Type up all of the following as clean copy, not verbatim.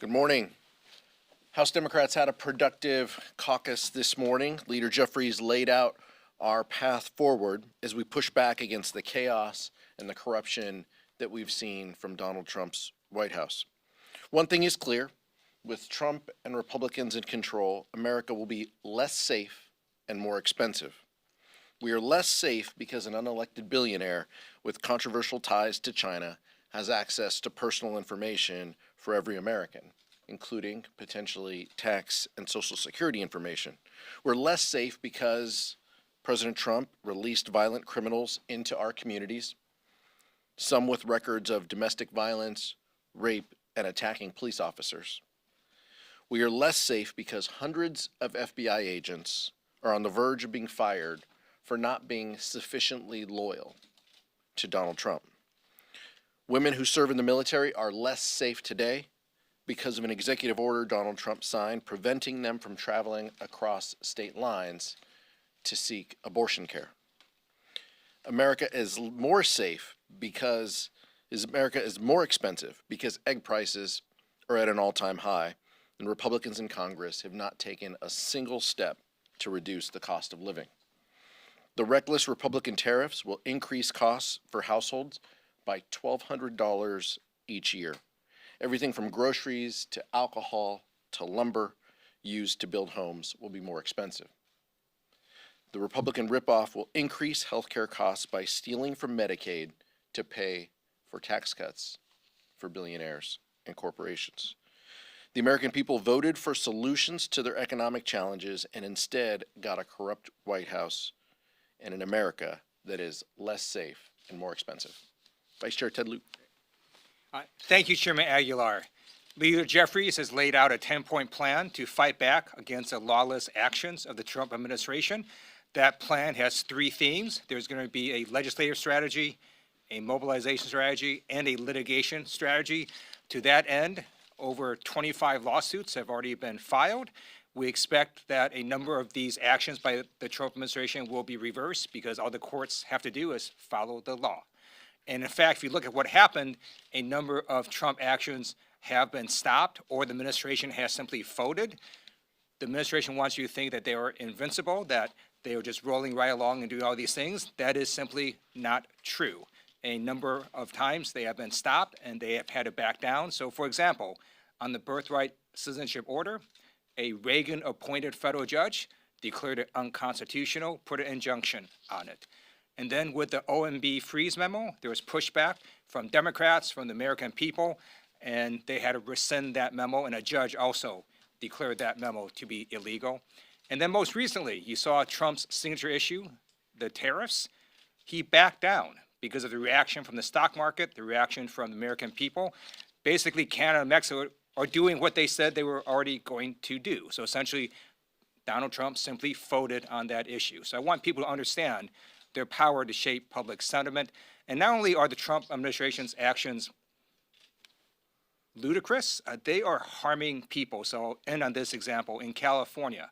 Good morning. House Democrats had a productive caucus this morning. Leader Jeffries laid out our path forward as we push back against the chaos and the corruption that we've seen from Donald Trump's White House. One thing is clear, with Trump and Republicans in control, America will be less safe and more expensive. We are less safe because an unelected billionaire with controversial ties to China has access to personal information for every American, including potentially tax and Social Security information. We're less safe because President Trump released violent criminals into our communities, some with records of domestic violence, rape, and attacking police officers. We are less safe because hundreds of FBI agents are on the verge of being fired for not being sufficiently loyal to Donald Trump. Women who serve in the military are less safe today because of an executive order Donald Trump signed preventing them from traveling across state lines to seek abortion care. America is more safe because America is more expensive because egg prices are at an all-time high, and Republicans in Congress have not taken a single step to reduce the cost of living. The reckless Republican tariffs will increase costs for households by $1,200 each year. Everything from groceries to alcohol to lumber used to build homes will be more expensive. The Republican ripoff will increase healthcare costs by stealing from Medicaid to pay for tax cuts for billionaires and corporations. The American people voted for solutions to their economic challenges and instead got a corrupt White House and an America that is less safe and more expensive. Vice Chair Ted Lieu. Thank you, Chairman Aguilar. Leader Jeffries has laid out a 10-point plan to fight back against the lawless actions of the Trump administration. That plan has three themes. There's going to be a legislative strategy, a mobilization strategy, and a litigation strategy. To that end, over 25 lawsuits have already been filed. We expect that a number of these actions by the Trump administration will be reversed because all the courts have to do is follow the law. And in fact, if you look at what happened, a number of Trump actions have been stopped or the administration has simply folded. The administration wants you to think that they are invincible, that they are just rolling right along and doing all these things. That is simply not true. A number of times they have been stopped and they have had to back down. So for example, on the birthright citizenship order, a Reagan-appointed federal judge declared it unconstitutional, put an injunction on it. And then with the OMB freeze memo, there was pushback from Democrats, from the American people, and they had to rescind that memo, and a judge also declared that memo to be illegal. And then most recently, you saw Trump's signature issue, the tariffs. He backed down because of the reaction from the stock market, the reaction from the American people. Basically, Canada and Mexico are doing what they said they were already going to do. So essentially, Donald Trump simply folded on that issue. So I want people to understand their power to shape public sentiment. And not only are the Trump administration's actions ludicrous, they are harming people. So I'll end on this example. In California,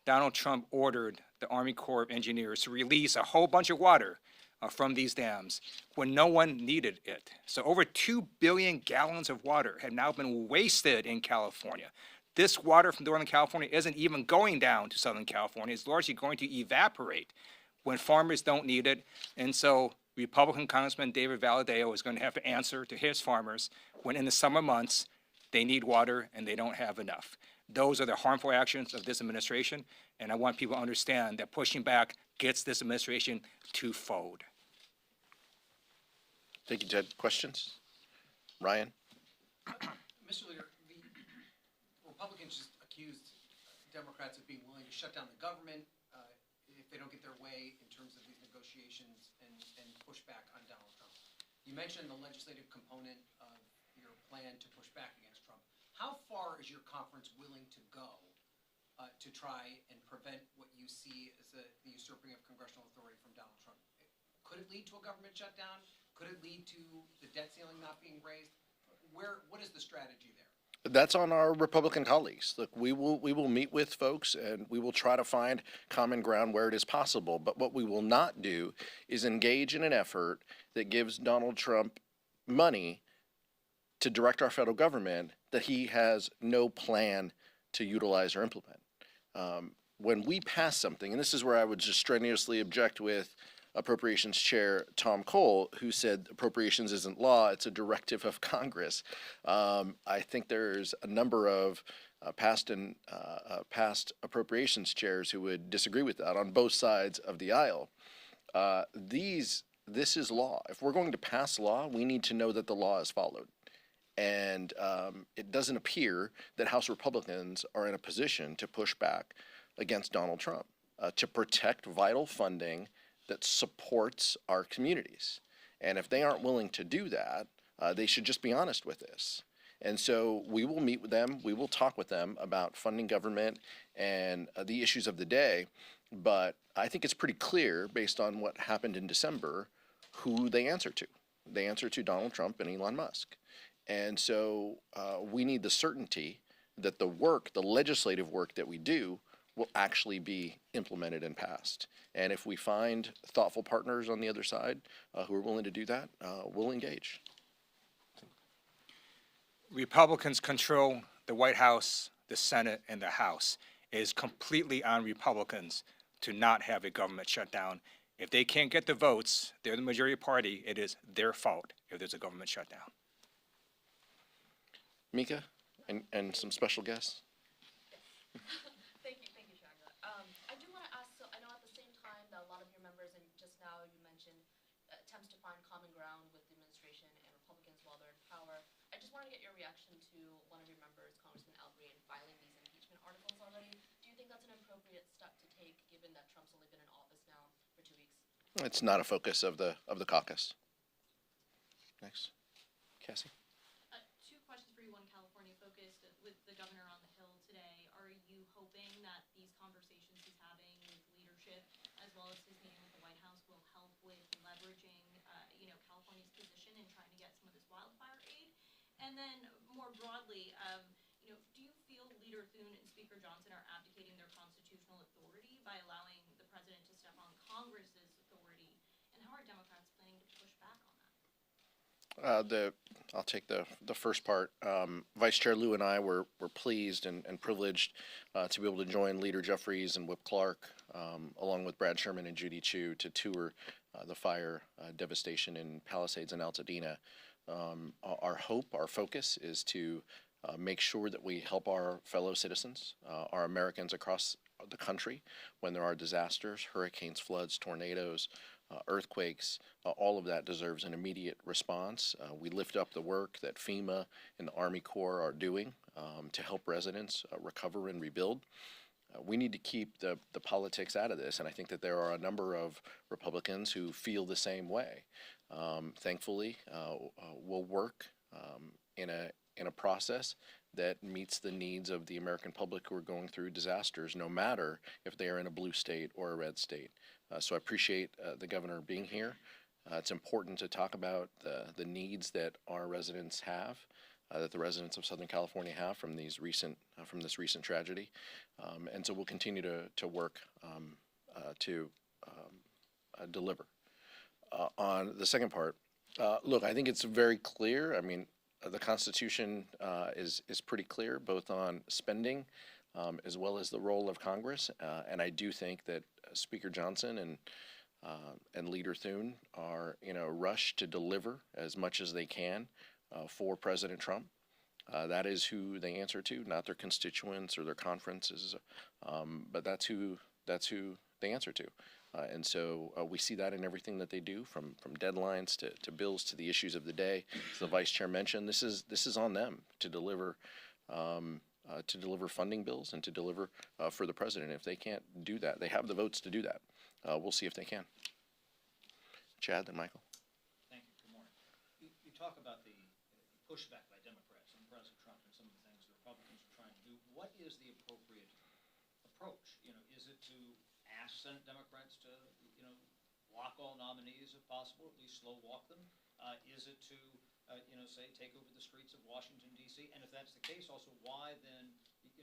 Donald Trump ordered the Army Corps of Engineers to release a whole bunch of water from these dams when no one needed it. So over 2 billion gallons of water have now been wasted in California. This water from Northern California isn't even going down to Southern California. It's largely going to evaporate when farmers don't need it. And so Republican Congressman David Valadao is going to have to answer to his farmers when in the summer months they need water and they don't have enough. Those are the harmful actions of this administration, and I want people to understand that pushing back gets this administration to fold. Thank you, Ted. Questions? Ryan? Mr. Leader, the Republicans just accused Democrats of being willing to shut down the government if they don't get their way in terms of these negotiations and push back on Donald Trump. You mentioned the legislative component of your plan to push back against Trump. How far is your conference willing to go to try and prevent what you see as the usurping of congressional authority from Donald Trump? Could it lead to a government shutdown? Could it lead to the debt ceiling not being raised? What is the strategy there? That's on our Republican colleagues. Look, we will meet with folks and we will try to find common ground where it is possible. But what we will not do is engage in an effort that gives Donald Trump money to direct our federal government that he has no plan to utilize or implement. When we pass something, and this is where I would just strenuously object with Appropriations Chair Tom Cole, who said appropriations isn't law, it's a directive of Congress. I think there's a number of past appropriations chairs who would disagree with that on both sides of the aisle. This is law. If we're going to pass law, we need to know that the law is followed. And it doesn't appear that House Republicans are in a position to push back against Donald Trump, to protect vital funding that supports our communities. And if they aren't willing to do that, they should just be honest with this. And so we will meet with them, we will talk with them about funding government and the issues of the day. But I think it's pretty clear, based on what happened in December, who they answer to. They answer to Donald Trump and Elon Musk. And so we need the certainty that the legislative work that we do, will actually be implemented and passed. And if we find thoughtful partners on the other side who are willing to do that, we'll engage. Republicans control the White House, the Senate, and the House. It is completely on Republicans to not have a government shutdown. If they can't get the votes, they're the majority party, it is their fault if there's a government shutdown. Mika, and some special guests? Thank you, Shagla. I do want to ask, so I know at the same time that a lot of your members, and just now you mentioned attempts to find common ground with the administration and Republicans while they're in power. I just want to get your reaction to one of your members, Congressman Albright, filing these impeachment articles already. Do you think that's an appropriate step to take, given that Trump's only been in office now for 2 weeks? It's not a focus of the caucus. Next, Cassie. Two questions for you, one California focused. With the governor on the Hill today, are you hoping that these conversations he's having with leadership, as well as his meeting with the White House, will help with leveraging, California's position in trying to get some of this wildfire aid? And then more broadly, do you feel Leader Thune and Speaker Johnson are abdicating their constitutional authority by allowing the president to step on Congress's authority? And how are Democrats planning to push back on that? I'll take the first part. Vice Chair Lieu and I were pleased and privileged to be able to join Leader Jeffries and Whip Clark, along with Brad Sherman and Judy Chu, to tour the fire devastation in Palisades and Altadena. Our hope, our focus is to make sure that we help our fellow citizens, our Americans across the country, when there are disasters, hurricanes, floods, tornadoes, earthquakes. All of that deserves an immediate response. We lift up the work that FEMA and the Army Corps are doing to help residents recover and rebuild. We need to keep the politics out of this, and I think that there are a number of Republicans who feel the same way. Thankfully, we'll work in a process that meets the needs of the American public who are going through disasters, no matter if they are in a blue state or a red state. So I appreciate the governor being here. It's important to talk about the needs that our residents have, that the residents of Southern California have from this recent tragedy, and so we'll continue to work to deliver. On the second part, look, I think it's very clear. I mean, the Constitution is pretty clear, both on spending as well as the role of Congress, and I do think that Speaker Johnson and Leader Thune are in a rush to deliver as much as they can for President Trump. That is who they answer to, not their constituents or their conferences, but that's who they answer to. And so we see that in everything that they do, from deadlines to bills to the issues of the day. As the Vice Chair mentioned, this is on them to deliver funding bills and to deliver for the president. If they can't do that, they have the votes to do that. We'll see if they can. Chad, then Michael. Thank you. Good morning. You talk about the pushback by Democrats on President Trump and some of the things the Republicans are trying to do. What is the appropriate approach? Is it to ask Senate Democrats to, block all nominees if possible, at least slow walk them? Is it to, say, take over the streets of Washington, D.C.? And if that's the case, also, why then,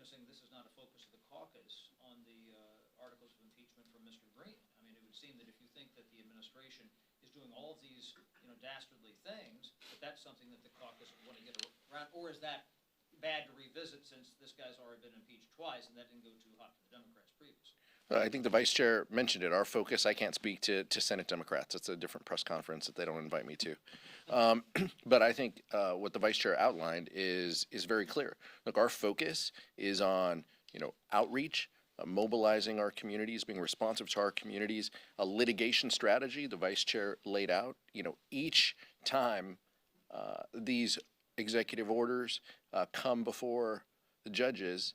saying this is not a focus of the caucus on the articles of impeachment from Mr. Green? I mean, it would seem that if you think that the administration is doing all of these, dastardly things, that that's something that the caucus would want to get around, or is that, bad to revisit since this guy's already been impeached twice, and that didn't go too hot for the Democrats previously. I think the vice chair mentioned it. Our focus, I can't speak to Senate Democrats. It's a different press conference that they don't invite me to. But I think what the vice chair outlined is very clear. Look, our focus is on, outreach, mobilizing our communities, being responsive to our communities, a litigation strategy the vice chair laid out. Each time these executive orders come before the judges,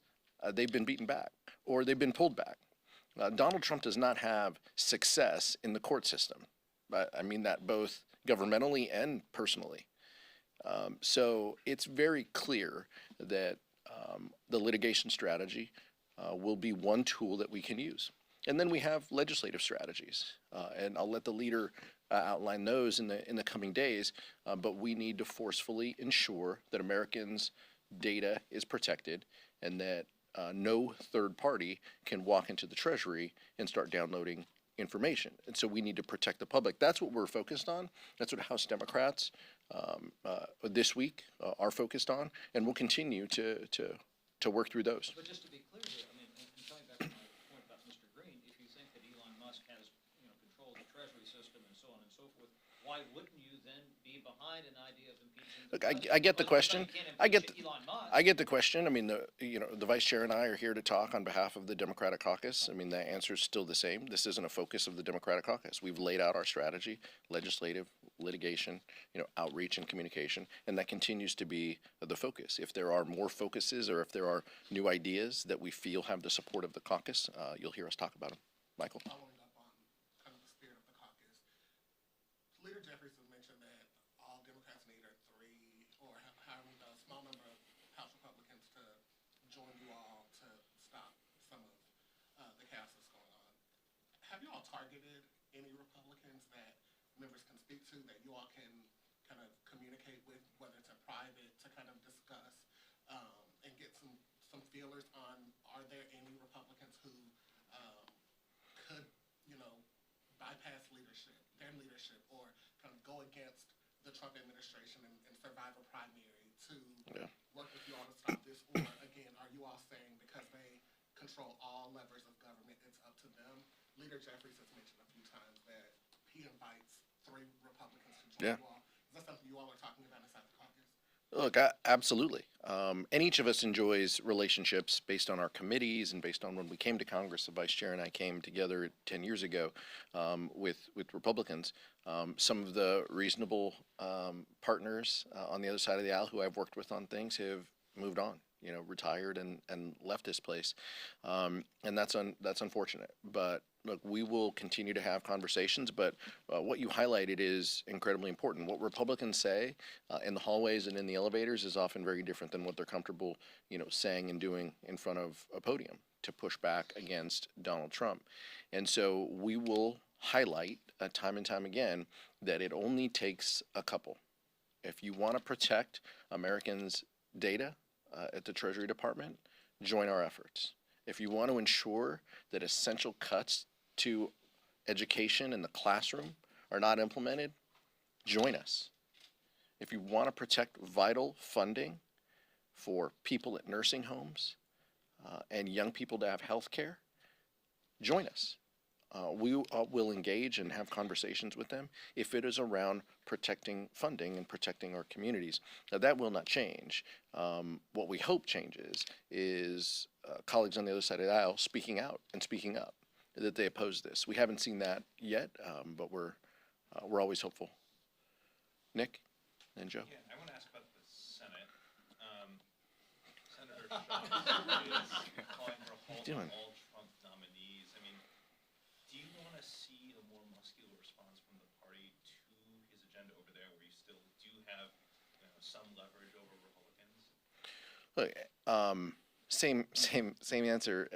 they've been beaten back or they've been pulled back. Donald Trump does not have success in the court system. I mean that both governmentally and personally. So it's very clear that the litigation strategy will be one tool that we can use. And then we have legislative strategies, and I'll let the leader outline those in the coming days. But we need to forcefully ensure that Americans' data is protected and that no third party can walk into the Treasury and start downloading information. And so we need to protect the public. That's what we're focused on. That's what House Democrats this week are focused on, and we'll continue to work through those. But just to be clear here, I mean, and coming back to my point about Mr. Green, if you think that Elon Musk has, control of the Treasury system and so on and so forth, why wouldn't you then be behind an idea of impeaching the Look, president? I get the Well, question. you can't I get impeach Elon Musk. I get the question. I mean, the vice chair and I are here to talk on behalf of the Democratic Caucus. I mean, the answer is still the same. This isn't a focus of the Democratic Caucus. We've laid out our strategy: legislative, litigation, outreach and communication, and that continues to be the focus. If there are more focuses or if there are new ideas that we feel have the support of the caucus, you'll hear us talk about them. Michael. Following up on kind of the spirit of the caucus, Leader Jeffries has mentioned that all Democrats need are three, or having a small number of House Republicans to join you all to stop some of the chaos that's going on. Have you all targeted any Republicans that members can speak to, that you all can kind of communicate with, whether it's a private, to kind of discuss and get some feelers on, are there any Republicans who could, bypass their leadership, or kind of go against the Trump administration and survive a primary to work with you all to stop this? Or again, are you all saying because they control all levers of government, it's up to them? Leader Jeffries has mentioned a few times that he invites three Republicans to join you all. Is that something you all are talking about inside the caucus? Look, absolutely. And each of us enjoys relationships based on our committees and based on when we came to Congress. The vice chair and I came together 10 years ago with Republicans. Some of the reasonable partners on the other side of the aisle who I've worked with on things have moved on, retired and left this place. And that's unfortunate. But look, we will continue to have conversations, but what you highlighted is incredibly important. What Republicans say in the hallways and in the elevators is often very different than what they're comfortable, saying and doing in front of a podium to push back against Donald Trump. And so we will highlight time and time again that it only takes a couple. If you want to protect Americans' data at the Treasury Department, join our efforts. If you want to ensure that essential cuts to education in the classroom are not implemented, join us. If you want to protect vital funding for people at nursing homes and young people to have health care, join us. We will engage and have conversations with them if it is around protecting funding and protecting our communities. Now, that will not change. What we hope changes is colleagues on the other side of the aisle speaking out and speaking up that they oppose this. We haven't seen that yet, but we're always hopeful. Nick and Joe. Yeah, I want to ask about the Senate. Senator Shutdown is calling for a halt on all Trump nominees. I mean, do you want to see a more muscular response from the party to his agenda over there, where you still do have some leverage over Republicans? Look, same answer.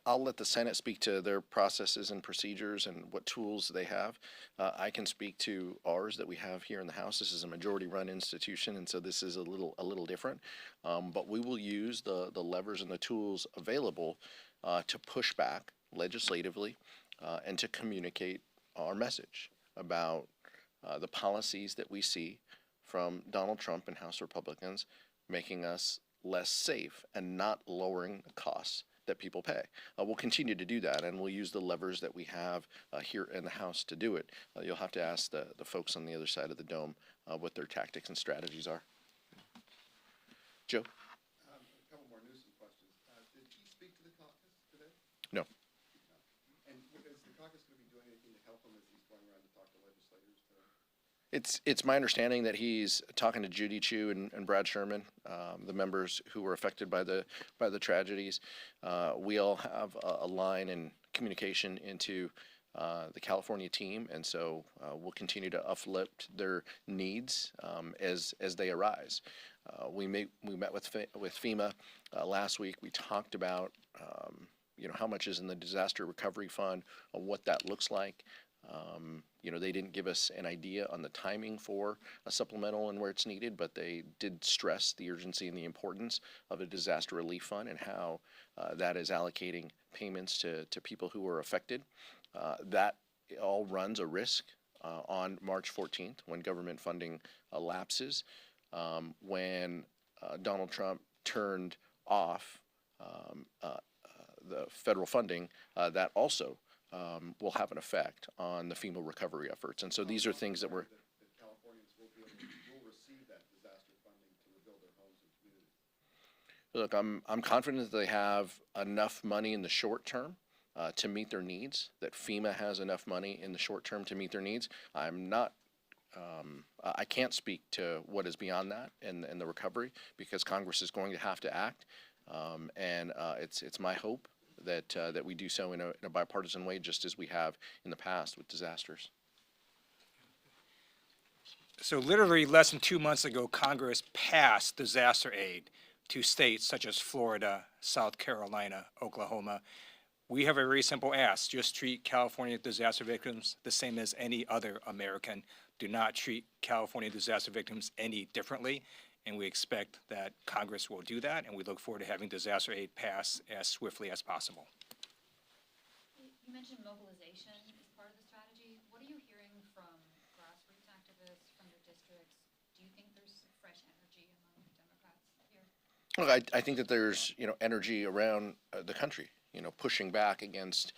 I'll let the Senate speak to their processes and procedures and what tools they have. I can speak to ours that we have here in the House. This is a majority-run institution, and so this is a little different. But we will use the levers and the tools available to push back legislatively and to communicate our message about the policies that we see from Donald Trump and House Republicans, making us less safe and not lowering the costs that people pay. We'll continue to do that, and we'll use the levers that we have here in the House to do it. You'll have to ask the folks on the other side of the dome what their tactics and strategies are. Joe? A couple more nuisance questions. Did he speak to the caucus today? No. And is the caucus going to be doing anything to help him as he's going around to talk to legislators today? It's my understanding that he's talking to Judy Chu and Brad Sherman, the members who were affected by the tragedies. We all have a line in communication into the California team, and so we'll continue to uplift their needs as they arise. We met with FEMA last week. We talked about how much is in the disaster recovery fund, what that looks like. They didn't give us an idea on the timing for a supplemental and where it's needed, but they did stress the urgency and the importance of a disaster relief fund and how that is allocating payments to people who were affected. That all runs a risk on March 14th when government funding lapses. When Donald Trump turned off the federal funding, that also will have an effect on the FEMA recovery efforts. And so these are things that we're... That Californians will receive that disaster funding to rebuild their homes and communities. Look, I'm confident that they have enough money in the short term to meet their needs, that FEMA has enough money in the short term to meet their needs. I can't speak to what is beyond that in the recovery because Congress is going to have to act. It's my hope that we do so in a bipartisan way, just as we have in the past with disasters. So literally less than 2 months ago, Congress passed disaster aid to states such as Florida, South Carolina, Oklahoma. We have a very simple ask. Just treat California disaster victims the same as any other American. Do not treat California disaster victims any differently. And we expect that Congress will do that, and we look forward to having disaster aid pass as swiftly as possible. You mentioned mobilization as part of the strategy. What are you hearing from grassroots activists, from your districts? Do you think there's fresh energy among Democrats here? Look, I think that there's energy around the country, pushing back against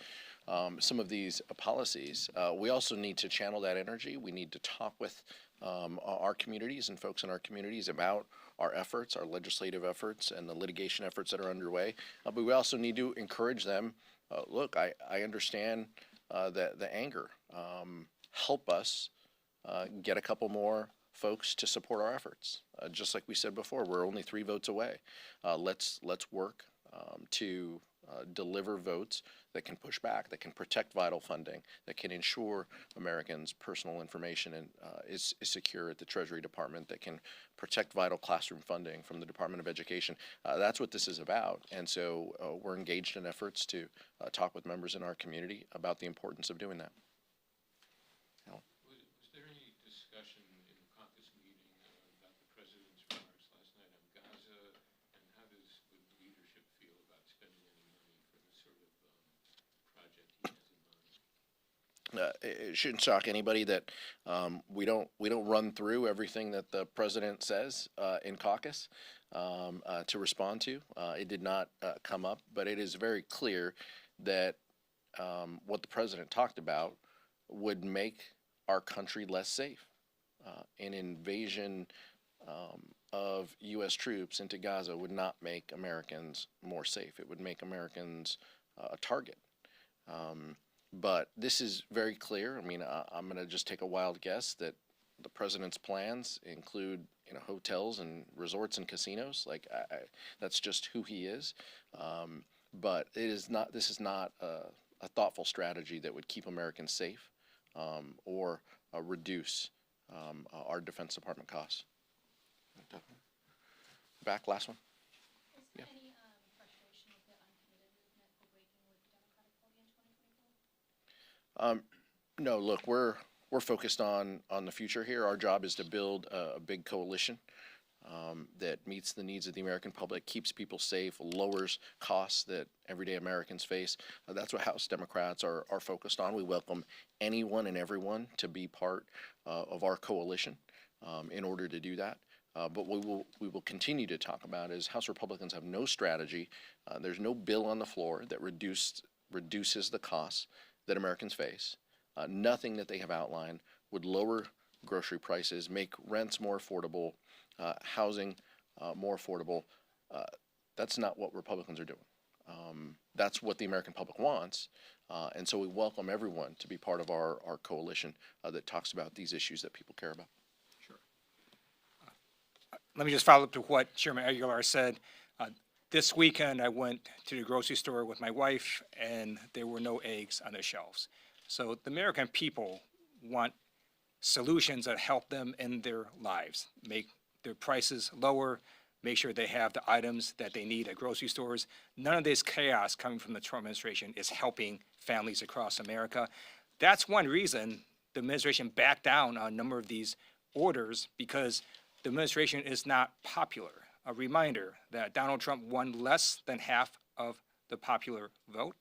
some of these policies. We also need to channel that energy. We need to talk with our communities and folks in our communities about our efforts, our legislative efforts, and the litigation efforts that are underway. But we also need to encourage them. Look, I understand the anger. Help us get a couple more folks to support our efforts. Just like we said before, we're only 3 votes away. Let's work to deliver votes that can push back, that can protect vital funding, that can ensure Americans' personal information is secure at the Treasury Department, that can protect vital classroom funding from the Department of Education. That's what this is about. And so we're engaged in efforts to talk with members in our community about the importance of doing that. Was there any discussion in the caucus meeting about the president's remarks last night on Gaza, and how does the leadership feel about spending any money for the sort of project he has in mind? It shouldn't shock anybody that we don't run through everything that the president says in caucus to respond to. It did not come up, but it is very clear that what the president talked about would make our country less safe. An invasion of U.S. troops into Gaza would not make Americans more safe. It would make Americans a target. But this is very clear. I mean, I'm going to just take a wild guess that the president's plans include hotels and resorts and casinos. That's just who he is. But it is not. This is not a thoughtful strategy that would keep Americans safe or reduce our Defense Department costs. Back, last one. Is there any frustration with the uncommitted movement for breaking with the Democratic Party in 2024? No, look, we're focused on the future here. Our job is to build a big coalition that meets the needs of the American public, keeps people safe, lowers costs that everyday Americans face. That's what House Democrats are focused on. We welcome anyone and everyone to be part of our coalition. in order to do that. But we will continue to talk about is House Republicans have no strategy. There's no bill on the floor that reduces the costs that Americans face. Nothing that they have outlined would lower grocery prices, make rents more affordable, housing more affordable. That's not what Republicans are doing. That's what the American public wants. And so we welcome everyone to be part of our coalition that talks about these issues that people care about. Sure. Let me just follow up to what Chairman Aguilar said. This weekend, I went to the grocery store with my wife, and there were no eggs on the shelves. So the American people want solutions that help them in their lives, make their prices lower, make sure they have the items that they need at grocery stores. None of this chaos coming from the Trump administration is helping families across America. That's one reason the administration backed down on a number of these orders, because the administration is not popular. A reminder that Donald Trump won less than half of the popular vote.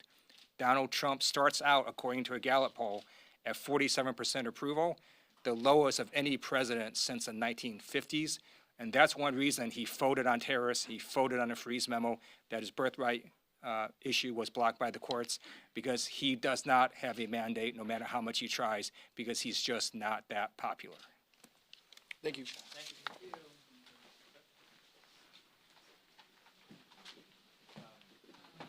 Donald Trump starts out, according to a Gallup poll, at 47% approval, the lowest of any president since the 1950s. And that's one reason he voted on terrorists, he voted on a freeze memo, that his birthright issue was blocked by the courts, because he does not have a mandate, no matter how much he tries, because he's just not that popular. Thank you. Thank you.